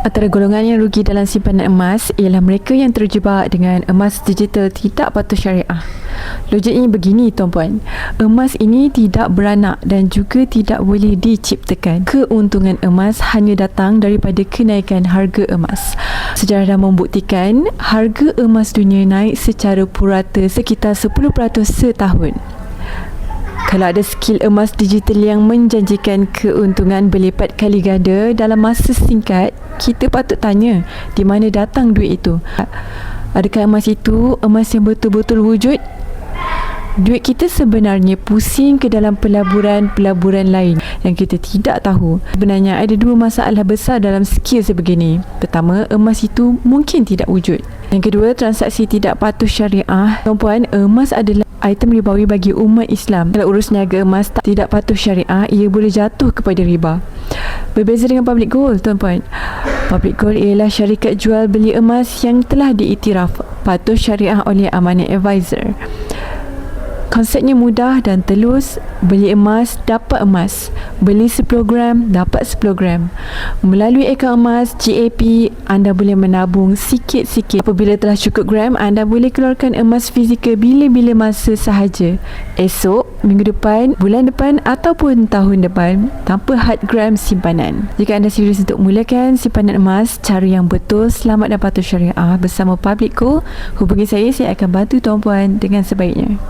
Antara golongan yang rugi dalam simpanan emas ialah mereka yang terjebak dengan emas digital tidak patuh syariah. Logiknya begini tuan-puan, emas ini tidak beranak dan juga tidak boleh diciptakan. Keuntungan emas hanya datang daripada kenaikan harga emas. Sejarah dah membuktikan harga emas dunia naik secara purata sekitar 10% setahun. Kalau ada skill emas digital yang menjanjikan keuntungan berlipat kali ganda dalam masa singkat, kita patut tanya di mana datang duit itu. Adakah emas itu emas yang betul-betul wujud? Duit kita sebenarnya pusing ke dalam pelaburan-pelaburan lain yang kita tidak tahu. Sebenarnya ada dua masalah besar dalam skill sebegini. Pertama, emas itu mungkin tidak wujud. Yang kedua, transaksi tidak patuh syariah. Tuan-puan, emas adalah item ribawi bagi umat Islam. Kalau urus niaga emas tidak patuh syariah, ia boleh jatuh kepada riba. Berbeza dengan public gold, tuan-puan. Public gold ialah syarikat jual beli emas yang telah diiktiraf patuh syariah oleh Amanah Advisor. Konsepnya mudah dan telus. Beli emas, dapat emas. Beli 10 gram, dapat 10 gram. Melalui akaun emas GAP, anda boleh menabung sikit-sikit. Apabila telah cukup gram, anda boleh keluarkan emas fizikal bila-bila masa sahaja. Esok, minggu depan, bulan depan ataupun tahun depan tanpa had gram simpanan. Jika anda serius untuk mulakan simpanan emas, cara yang betul, selamat dan patuh syariah bersama Public Gold, hubungi saya akan bantu tuan-puan dengan sebaiknya.